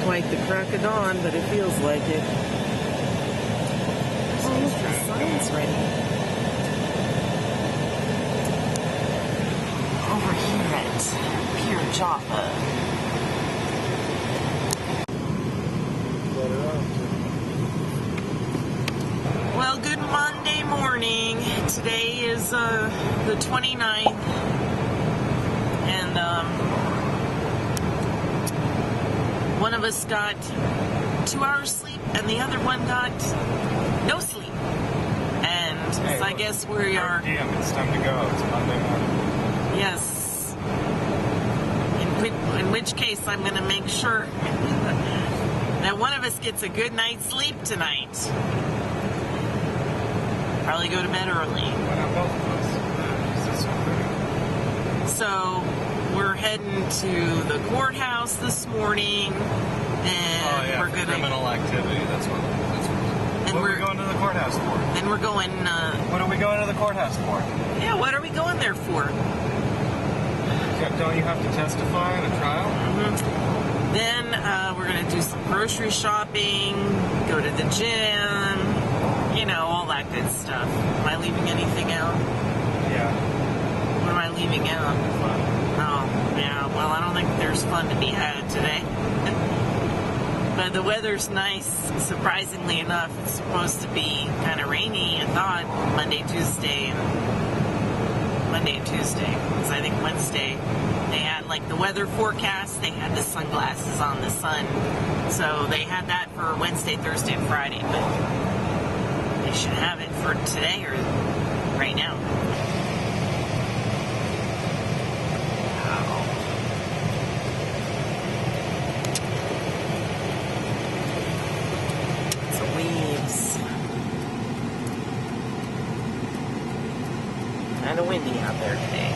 quite the crack of dawn, but it feels like it. Oh, look, the sign's ready. Over here at Pier Jaffa. Well, good Monday morning. Today is the 29th, and one of us got 2 hours sleep, and the other one got no sleep. And hey, so I guess we are. Damn, it's time to go. It's Monday morning. Yes. In which case, I'm going to make sure that one of us gets a good night's sleep tonight. Probably go to bed early. Why not both of us? So we're heading to the courthouse this morning, and we're gonna criminal activity. That's what we're going to the courthouse for. Then we're going. What are we going to the courthouse for? Yeah, what are we going there for? Don't you have to testify in a trial? Mm-hmm. Then we're gonna do some grocery shopping, go to the gym. You know, all that good stuff. Am I leaving anything out? Yeah. What am I leaving out? Fun. Oh, yeah. Well, I don't think there's fun to be had today. But the weather's nice. Surprisingly enough, it's supposed to be kind of rainy, I thought, Monday and Tuesday. Because I think Wednesday they had, like, the weather forecast. They had the sunglasses on the sun. So they had that for Wednesday, Thursday, and Friday. But they should have it for today or right now. Wow. It's weeds. Kind of windy out there today.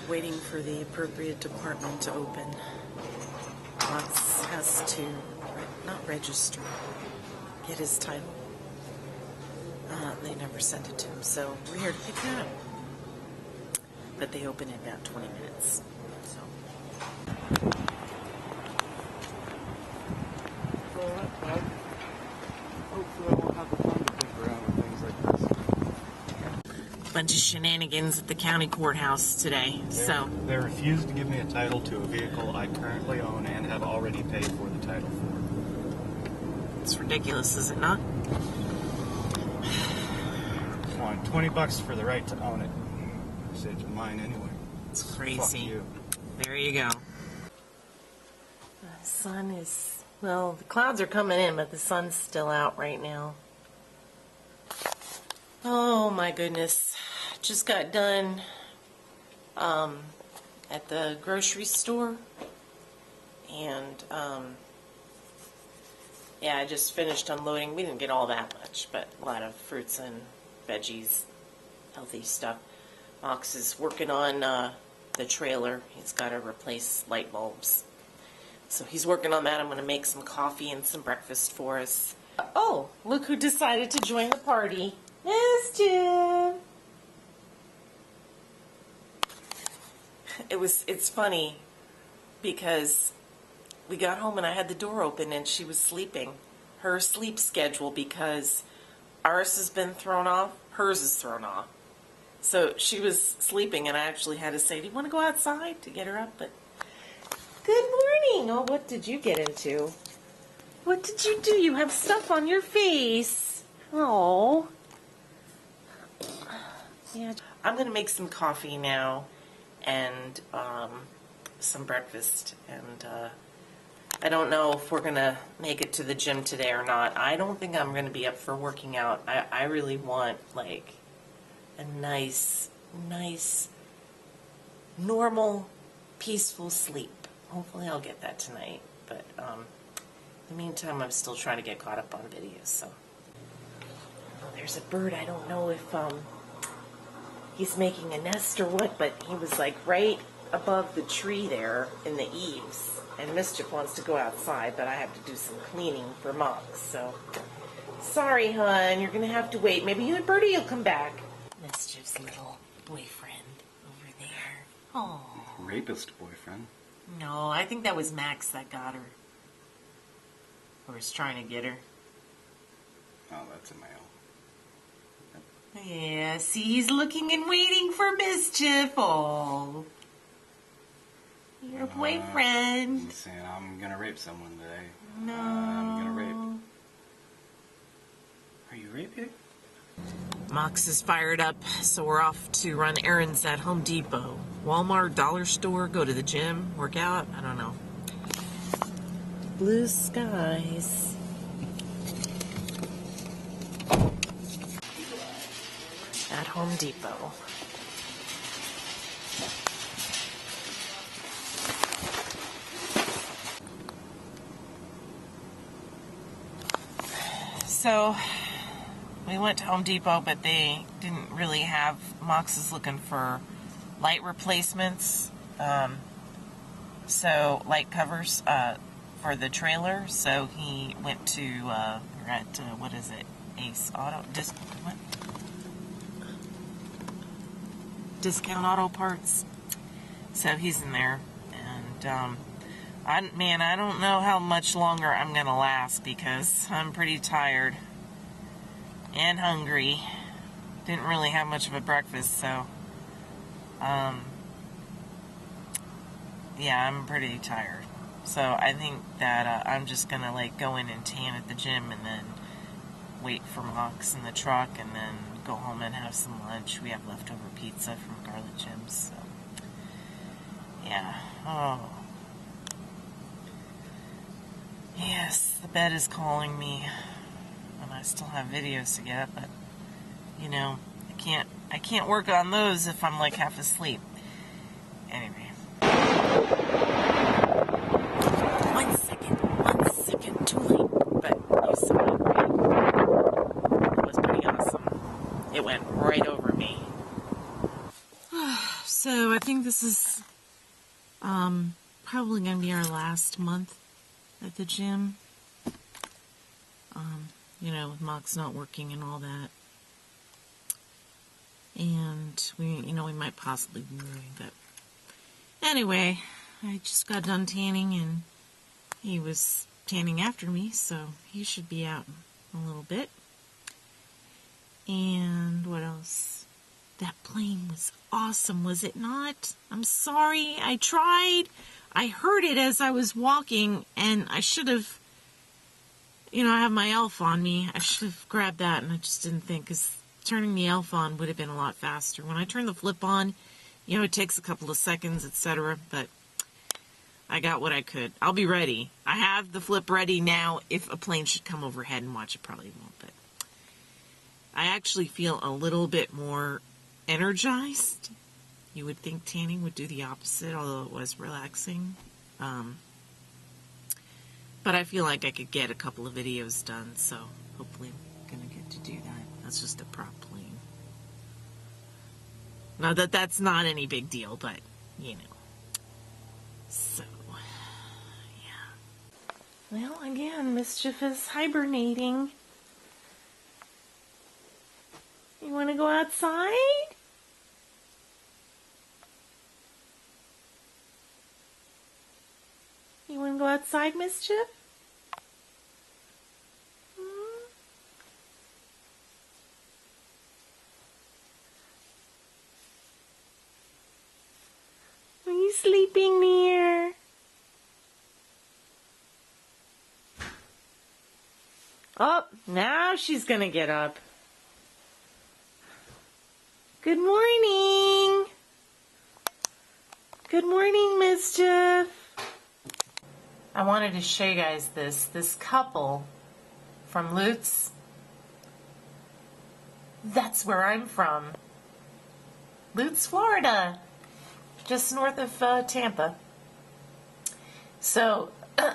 Waiting for the appropriate department to open. Watts has to not register, get his title. They never sent it to him, so we're here to pick it up. But they open in about 20 minutes. So. Hopefully I won't have the fun to think around with things like this. Bunch of shenanigans at the county courthouse today. They refused to give me a title to a vehicle I currently own and have already paid for the title for. It's ridiculous, is it not? Come on, $20 for the right to own it. It's mine anyway. It's crazy. Fuck you. There you go. The sun is, well, the clouds are coming in, but the sun's still out right now. Oh my goodness. Just got done at the grocery store, and yeah, I just finished unloading. We didn't get all that much, but a lot of fruits and veggies, healthy stuff. Mox is working on the trailer. He's got to replace light bulbs. So he's working on that. I'm going to make some coffee and some breakfast for us. Oh, look who decided to join the party. There's Jim. It's funny because we got home and I had the door open and she was sleeping. Her sleep schedule, because ours has been thrown off, hers is thrown off. So she was sleeping and I actually had to say, do you want to go outside to get her up? But good morning. Oh, what did you get into? What did you do? You have stuff on your face. Oh. Yeah. I'm going to make some coffee now and some breakfast, and I don't know if we're going to make it to the gym today or not. I don't think I'm going to be up for working out. I really want, like, a nice, normal, peaceful sleep. Hopefully I'll get that tonight. But in the meantime, I'm still trying to get caught up on videos. So there's a bird. I don't know if he's making a nest or what, but he was like right above the tree there in the eaves. And Mischief wants to go outside, but I have to do some cleaning for Mox. So sorry, hon. You're going to have to wait. Maybe you and Birdie will come back. Mischief's little boyfriend over there. Oh. Rapist boyfriend. No, I think that was Max that got her. Or was trying to get her. Oh, that's a male. Yeah, see, he's looking and waiting for Mischief. Oh. Your boyfriend. He's saying, I'm going to rape someone today. No. I'm going to rape. Are you raping? Mox is fired up, so we're off to run errands at Home Depot. Walmart, dollar store, go to the gym, work out, I don't know. Blue skies. At Home Depot. So, we went to Home Depot, but they didn't really have, Mox is looking for light replacements, so light covers for the trailer, so he went to, we're at, what is it, Ace Auto, what? Discount Auto Parts, so he's in there, and, I don't know how much longer I'm going to last, because I'm pretty tired and hungry. Didn't really have much of a breakfast, so yeah, I'm pretty tired. So I think that I'm just gonna like go in and tan at the gym and then wait for Mox in the truck and then go home and have some lunch. We have leftover pizza from Garlic Jim's, so yeah. Oh yes, the bed is calling me. I still have videos to get, but you know, I can't work on those if I'm like half asleep. Anyway. 1 second, too late, but you saw it, right? It was pretty awesome. It went right over me. So I think this is probably going to be our last month at the gym. You know, with Mox not working and all that. And we might possibly be moving, but anyway, I just got done tanning and he was tanning after me, so he should be out in a little bit. And what else? That plane was awesome, was it not? I'm sorry, I tried. I heard it as I was walking, and I should have, I have my elf on me. I should have grabbed that, and I just didn't think, because turning the elf on would have been a lot faster. When I turn the flip on, it takes a couple of seconds, etc., but I got what I could. I'll be ready. I have the flip ready now. If a plane should come overhead and watch, it probably won't, but I actually feel a little bit more energized. You would think tanning would do the opposite, although it was relaxing. But I feel like I could get a couple of videos done, so hopefully I'm going to get to do that. That's just a prop plane. Now that's not any big deal, but, So, yeah. Well, again, Mischief is hibernating. You want to go outside? You want to go outside, Mischief? Are you sleeping there? Oh, now she's gonna get up. Good morning. Good morning, Mischief. I wanted to show you guys this couple from Lutz. That's where I'm from. Lutz, Florida, just north of Tampa. So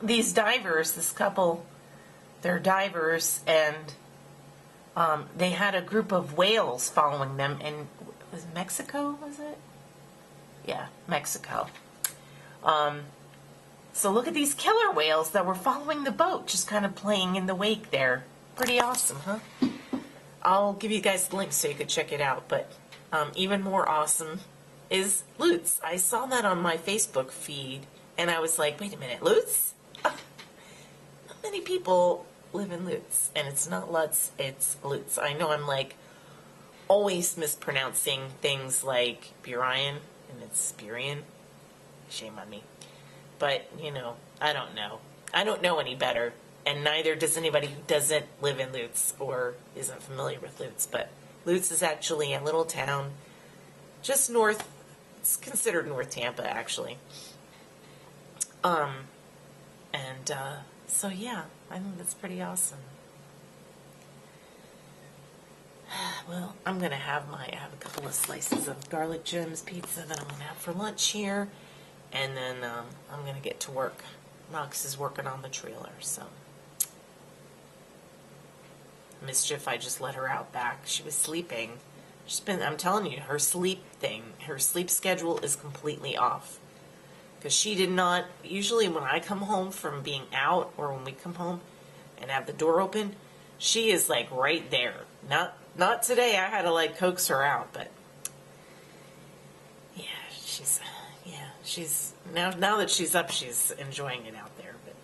these divers, this couple, they're divers, and they had a group of whales following them in, was Mexico, was it? Yeah, Mexico. So look at these killer whales that were following the boat, just kind of playing in the wake there. Pretty awesome, huh? I'll give you guys the link so you could check it out, but even more awesome is Lutz. I saw that on my Facebook feed, and I was like, wait a minute, Lutz? Not many people live in Lutz, and it's not Lutz, it's Lutz. I know I'm like always mispronouncing things like Burien, and it's Burien. Shame on me. But, you know, I don't know. I don't know any better, and neither does anybody who doesn't live in Lutz or isn't familiar with Lutz. But Lutz is actually a little town just north, it's considered North Tampa, actually. So yeah, I think that's pretty awesome. Well, I'm going to have I have a couple of slices of garlic gems pizza that I'm going to have for lunch here. And then I'm going to get to work. Knox is working on the trailer, so. Mischief, I just let her out back. She was sleeping. I'm telling you, her sleep schedule is completely off. Because she did not, usually when I come home from being out, or when we come home and have the door open, she is like right there. Not today, I had to like coax her out, but yeah, she's now that she's up, she's enjoying it out there. But